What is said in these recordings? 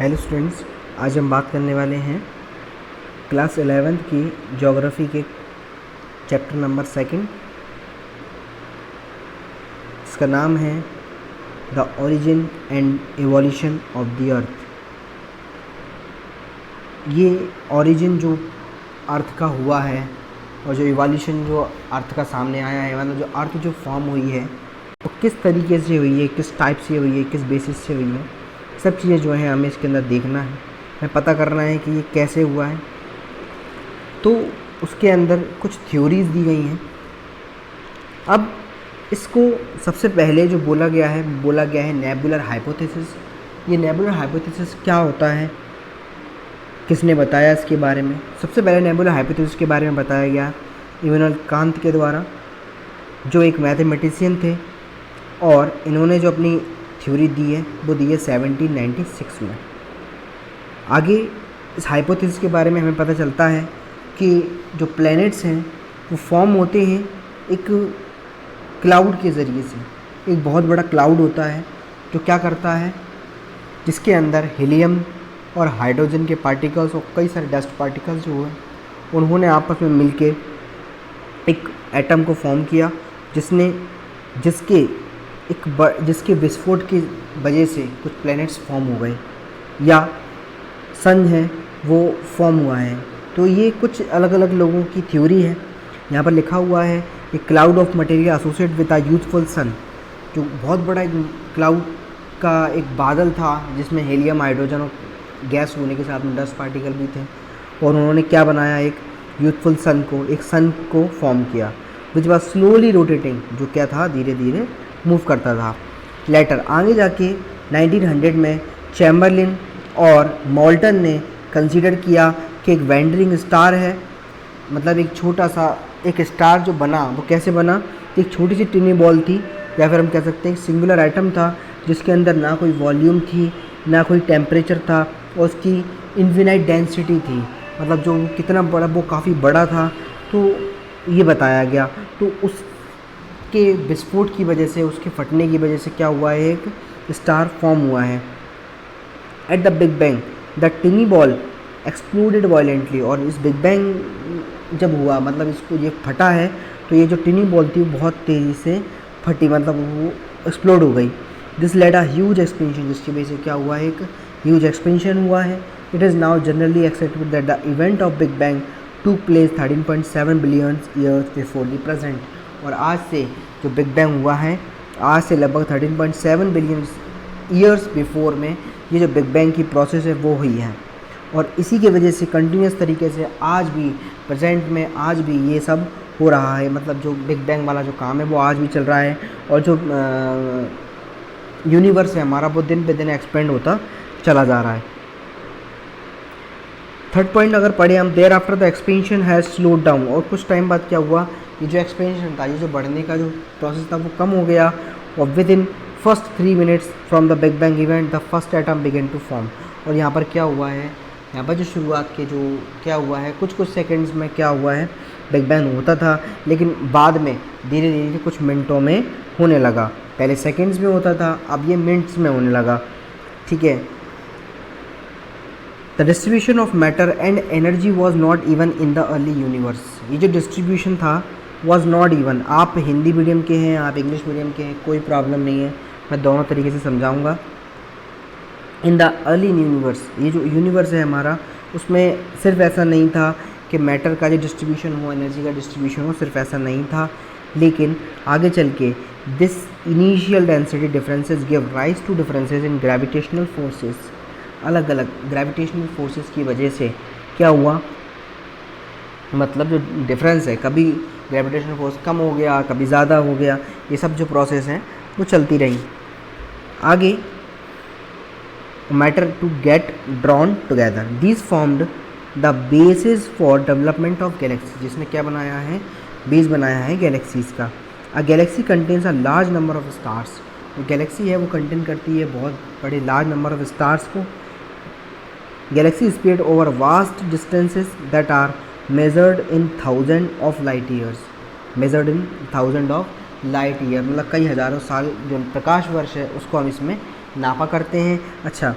Hello students, आज हम बात करने वाले हैं क्लास 11th की ज्योग्राफी के चैप्टर नंबर 2। इसका नाम है the origin and evolution of the earth. ये ओरिजिन जो अर्थ का हुआ है और जो इवोल्यूशन जो अर्थ का सामने आया है, मतलब जो अर्थ जो फॉर्म हुई है वो किस तरीके से हुई है, किस टाइप से हुई है, किस बेसिस से हुई है, सब चीज़ें जो है हमें इसके अंदर देखना है, हमें पता करना है कि ये कैसे हुआ है। तो उसके अंदर कुछ थ्योरीज दी गई हैं। अब इसको सबसे पहले जो बोला गया है नेबुलर हाइपोथेसिस। ये नेबुलर हाइपोथेसिस क्या होता है, किसने बताया इसके बारे में? सबसे पहले नेबुलर हाइपोथेसिस के बारे में बताया गया इमैनुएल कांत के द्वारा, जो एक मैथमेटिशियन थे, और इन्होंने जो अपनी थ्योरी दी है वो दी है 1796 में। आगे इस हाइपोथेसिस के बारे में हमें पता चलता है कि जो प्लैनेट्स हैं वो फॉर्म होते हैं एक क्लाउड के ज़रिए से। एक बहुत बड़ा क्लाउड होता है जो क्या करता है, जिसके अंदर हीलियम और हाइड्रोजन के पार्टिकल्स और कई सारे डस्ट पार्टिकल्स जो है उन्होंने आपस में मिलके एक एटम को फॉर्म किया, जिसके विस्फोट की वजह से कुछ प्लैनेट्स फॉर्म हो गए या सन है वो फॉर्म हुआ है। तो ये कुछ अलग अलग लोगों की थ्योरी है। यहाँ पर लिखा हुआ है कि cloud of material associate with a youthful sun, जो बहुत बड़ा एक क्लाउड का एक बादल था जिसमें हीलियम, हाइड्रोजन और गैस होने के साथ में डस्ट पार्टिकल भी थे, और उन्होंने क्या बनाया, एक यूथफुल सन को फॉर्म किया, विच वॉज स्लोली रोटेटिंग, जो क्या था, धीरे धीरे मूव करता था। लेटर आगे जाके 1900 में चैम्बरलिन और मोल्टन ने कंसीडर किया कि एक वेंडरिंग स्टार है, मतलब एक छोटा सा एक स्टार जो बना वो कैसे बना, एक छोटी सी टिनी बॉल थी, या फिर हम कह सकते हैं एक सिंगुलर एटम था जिसके अंदर ना कोई वॉल्यूम थी ना कोई टेम्परेचर था, और उसकी इन्फिनाइट डेंसिटी थी, मतलब जो कितना बड़ा, वो काफ़ी बड़ा था। तो ये बताया गया। तो उसके विस्फोट की वजह से, उसके फटने की वजह से क्या हुआ है, एक स्टार फॉर्म हुआ है। At the big bang the टिनी ball exploded violently, और इस बिग बैंग जब हुआ, मतलब इसको ये फटा है, तो ये जो टिनी बॉल थी वो बहुत तेज़ी से फटी, मतलब वो एक्सप्लोड हो गई। This led a huge expansion, जिसकी वजह से क्या हुआ है, एक ह्यूज एक्सपेंशन हुआ है। It is now generally accepted that the event of big bang took place 13.7 billion years before the present. और आज से जो बिग बैंग हुआ है, आज से लगभग 13.7 बिलियन ईयर्स बिफोर में ये जो बिग बैंग की प्रोसेस है वो हुई है, और इसी की वजह से कंटिन्यूस तरीके से आज भी प्रेजेंट में आज भी ये सब हो रहा है। मतलब जो बिग बैंग वाला जो काम है वो आज भी चल रहा है, और जो यूनिवर्स है हमारा वो दिन पे दिन एक्सपेंड होता चला जा रहा है। थर्ड पॉइंट अगर पढ़े हम, thereafter the expansion has slowed down, और कुछ टाइम बाद क्या हुआ, ये जो एक्सपेंशन था, ये जो बढ़ने का जो प्रोसेस था वो कम हो गया, और within first 3 minutes from the big bang event the first atom began to form. और यहाँ पर क्या हुआ है, यहाँ पर जो शुरुआत के जो क्या हुआ है, कुछ सेकंड्स में क्या हुआ है, बिग बैंग होता था, लेकिन बाद में धीरे धीरे कुछ मिनटों में होने लगा। पहले सेकंड्स में होता था, अब ये मिनट्स में होने लगा। ठीक है। The distribution of matter and energy was not even in the early universe. ये जो डिस्ट्रीब्यूशन था वॉज नॉट इवन। आप हिंदी मीडियम के हैं, आप इंग्लिश मीडियम के हैं, कोई प्रॉब्लम नहीं है, मैं दोनों तरीके से समझाऊंगा। इन द अर्ली यूनिवर्स, ये जो यूनिवर्स है हमारा, उसमें सिर्फ ऐसा नहीं था कि मैटर का जो डिस्ट्रीब्यूशन हो, एनर्जी का डिस्ट्रीब्यूशन हो, सिर्फ ऐसा नहीं था, लेकिन आगे चल के this initial density differences give rise to differences in gravitational forces. अलग अलग ग्रेविटेशनल फोर्सेस की वजह से क्या हुआ, मतलब जो डिफरेंस है, कभी ग्रेविटेशनल फोर्स कम हो गया, कभी ज़्यादा हो गया, ये सब जो प्रोसेस हैं वो चलती रही। आगे matter to get drawn together, this formed the basis for development of galaxy, जिसने क्या बनाया है, बेस बनाया है गैलेक्सीज़ का। A galaxy contains a large number of stars, जो गैलेक्सी है वो कंटेन करती है बहुत बड़े लार्ज नंबर ऑफ स्टार्स को। Galaxy spread over vast distances that are measured in 1000 of light years, measured in 1000 of light year, मतलब कई हज़ारों साल जो प्रकाश वर्ष है उसको हम इसमें नापा करते हैं। अच्छा,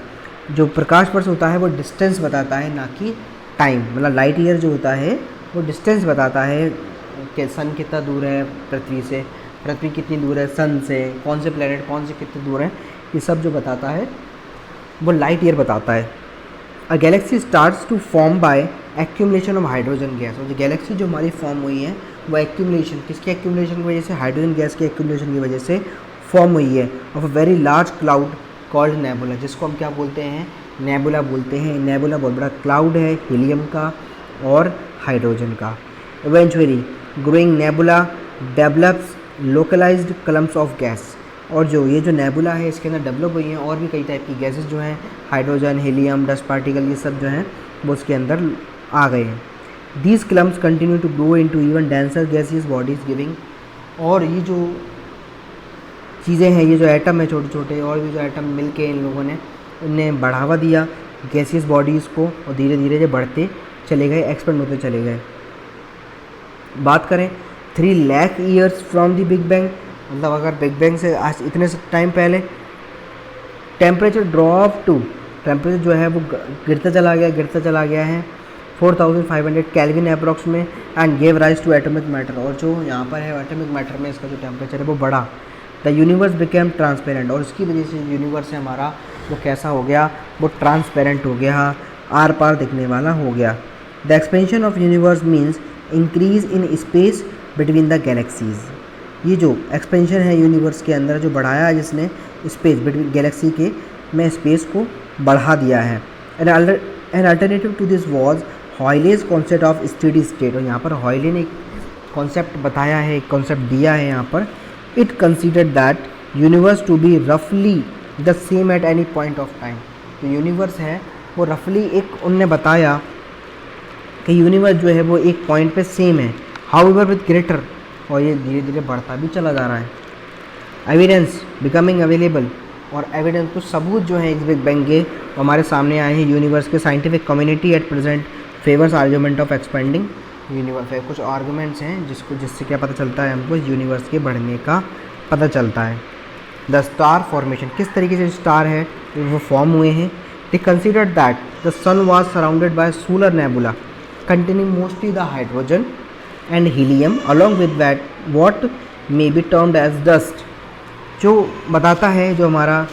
जो प्रकाश वर्ष होता है वो डिस्टेंस बताता है, ना कि टाइम। मतलब लाइट ईयर जो होता है वो डिस्टेंस बताता है कि सन कितना दूर है पृथ्वी से, पृथ्वी कितनी दूर है सन से, कौन से प्लेनेट कौन से कितने दूर हैं, ये सब जो बताता है वो लाइट ईयर बताता है। A galaxy starts to form by accumulation of hydrogen gas. और जो गैलेक्सी जो हमारी फॉर्म हुई है वो एक्यूमुलेशन, किसके एक्यूमुलेशन की वजह से? हाइड्रोजन गैस के एक्यूमुलेशन की वजह से फॉर्म हुई है। Of a very large cloud called nebula, जिसको हम क्या बोलते हैं? नेबुला बोलते हैं। नेबुला बहुत बड़ा क्लाउड है हीलियम का और हाइड्रोजन का। Eventually growing nebula develops localised clumps of gas. और जो ये जो नेबुला है इसके अंदर डेवलप हुई हैं और भी कई टाइप की गैसेस जो हैं, हाइड्रोजन, हीलियम, डस्ट पार्टिकल, ये सब जो हैं वो उसके अंदर आ गए हैं। These clumps continue to grow into even denser gaseous bodies giving. और ये जो चीज़ें हैं, ये जो एटम है छोटे छोटे, और भी जो एटम मिल के इन लोगों ने उन्हें बढ़ावा दिया गैसियस बॉडीज़ को, और धीरे धीरे जो बढ़ते चले गए, एक्सपेंड होते चले गए। बात करें 3 lakh years from the big bang, मतलब अगर बिग बैंग से आज इतने टाइम पहले टेम्परेचर ड्रॉप टू, टेम्परेचर जो है वो गिरता चला गया है 4500 केल्विन अप्रॉक्स में, and gave rise to atomic matter. और जो यहाँ पर है एटॉमिक मैटर में इसका जो टेम्परेचर है वो बढ़ा। द यूनिवर्स बिकेम ट्रांसपेरेंट, और उसकी वजह से यूनिवर्स है हमारा वो कैसा हो गया? वो ट्रांसपेरेंट हो गया, आर पार दिखने वाला हो गया। The expansion of universe means increase in space between the galaxies. ये जो एक्सपेंशन है यूनिवर्स के अंदर जो बढ़ाया है जिसने स्पेस बिटवीन गैलेक्सी के में स्पेस को बढ़ा दिया है। An alternative to this was Hoyle's concept of steady state. और यहाँ पर हॉयले ने एक कॉन्सेप्ट बताया है, एक कॉन्सेप्ट दिया है यहाँ पर। It considered that universe to be रफली the same at any point of time. तो यूनिवर्स है वो रफली एक उनने बताया कि यूनिवर्स जो है वो एक पॉइंट पे सेम है, हाउएवर विद ग्रेटर, और ये धीरे धीरे बढ़ता भी चला जा रहा है। एविडेंस बिकमिंग अवेलेबल, और एविडेंस कुछ सबूत जो है इस बिग बैंग के हमारे सामने आए हैं। यूनिवर्स के scientific community at present favours argument of expanding universe है। कुछ आर्गूमेंट्स हैं जिससे क्या पता चलता है हमको? यूनिवर्स के बढ़ने का पता चलता है। द स्टार फॉर्मेशन, किस तरीके से स्टार है वो फॉर्म हुए हैं। They consider that the sun was surrounded by solar nebula containing mostly the hydrogen and helium along with that what may be termed as dust. जो बताता है जो हमारा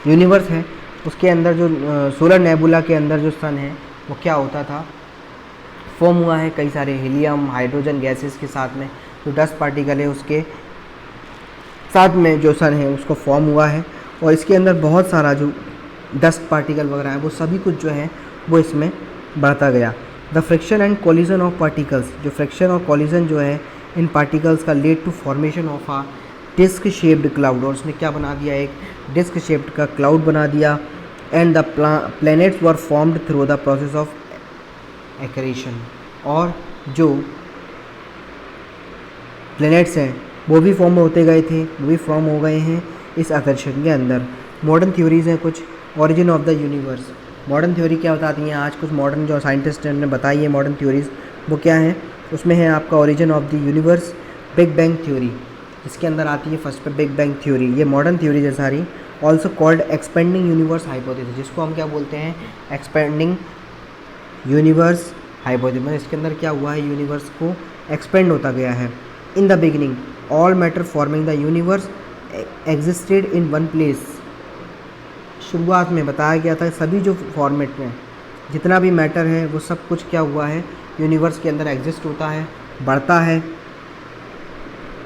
यूनिवर्स है उसके अंदर जो सोलर नेबुला के अंदर जो सन है वो क्या होता था? फॉर्म हुआ है कई सारे हीलियम, हाइड्रोजन गैसेस के साथ में जो डस्ट पार्टिकल है उसके साथ में जो सन है उसको फॉर्म हुआ है। और इसके अंदर बहुत सारा जो डस्ट पार्टिकल वगैरह है वो सभी कुछ जो है वो इसमें बढ़ता गया। The friction and collision of particles, जो फ्रिक्शन और कोलिजन जो है इन पार्टिकल्स का led to formation of a disc shaped cloud. और उसने क्या बना दिया? एक डिस्क शेप्ड का क्लाउड बना दिया। And the planets were formed through the process of accretion. और जो प्लैनेट्स हैं वो भी फॉर्म होते गए थे, वो भी फॉर्म हो गए हैं इस आकर्षण के अंदर। मॉडर्न थ्योरीज़ हैं कुछ। Origin of the universe, modern theory क्या बताती हैं? आज कुछ मॉडर्न जो साइंटिस्ट ने बताई है मॉडर्न थ्योरीज़ वो क्या है? उसमें है आपका origin of the universe, big bang theory, इसके अंदर आती है फर्स्ट पे बिग बैंग थ्योरी। ये मॉडर्न थ्योरीज है सारी। Also called expanding universe hypothesis, जिसको हम क्या बोलते हैं? Expanding universe hypothesis. इसके अंदर क्या हुआ है? यूनिवर्स को एक्सपेंड होता गया है। In the beginning all matter forming the universe existed in one place. शुरुआत में बताया गया था सभी जो फॉर्मेट में जितना भी मैटर है वो सब कुछ क्या हुआ है? यूनिवर्स के अंदर एग्जिस्ट होता है, बढ़ता है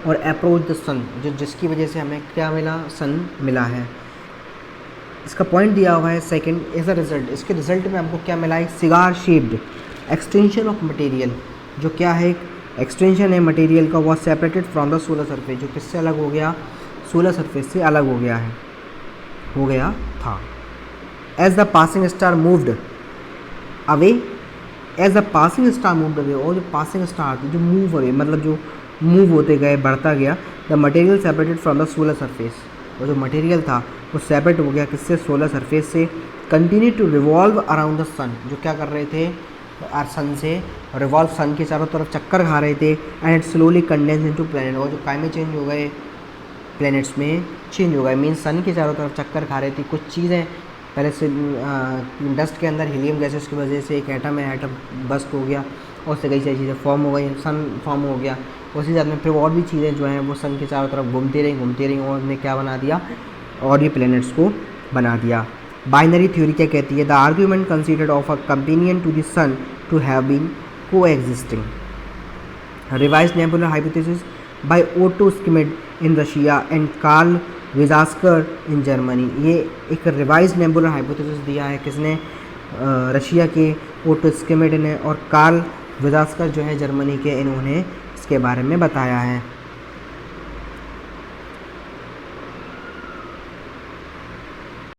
और अप्रोच द सन, जो जिसकी वजह से हमें क्या मिला? सन मिला है। इसका पॉइंट दिया हुआ है सेकंड एज अ रिजल्ट। इसके रिजल्ट में हमको क्या मिला? एक cigar shaped extension of material, जो क्या है? एक्सटेंशन है मटेरियल का, was separated from the solar surface, जो किससे अलग हो गया? सोलर सरफेस से अलग हो गया था। As the passing star moved away, as the passing star moved away, और जो पासिंग स्टार जो मूव अवे मतलब जो मूव होते गए, बढ़ता गया। The material separated from the solar surface, और जो मटेरियल था वो सेपरेट हो गया किससे? सोलर सरफेस से। Continue to revolve around the sun, जो क्या कर रहे थे? सन से रिवॉल्व, सन के चारों तरफ चक्कर खा रहे थे। And it slowly condense into planet, और जो काइमें चेंज हो गए प्लैनेट्स में चेंज हो गए, मीन्स सन के चारों तरफ चक्कर खा रही थी कुछ चीज़ें पहले से डस्ट के अंदर हीलियम गैसेस की वजह से एक एटम है, एटम बस्ट हो गया और उससे कई सारी चीज़ें फॉर्म हो गई, सन फॉर्म हो गया। उसी साथ में फिर और भी चीज़ें जो हैं वो सन के चारों तरफ घूमती रही और उन्हें क्या बना दिया, और भी प्लैनेट्स को बना दिया। बाइनरी थ्योरी क्या कहती है? The argument considered of a companion to the sun to have been coexisting. Revise nebular hypothesis by Otto Schmidt in Russia and Carl Weizsacker in Germany. ये एक रिवाइज नेबुलर हाइपोथेसिस दिया है किसने? Russia के auto स्किमिड ने और Karl विजास्कर जो है जर्मनी के, इन्होंने इसके बारे में बताया है।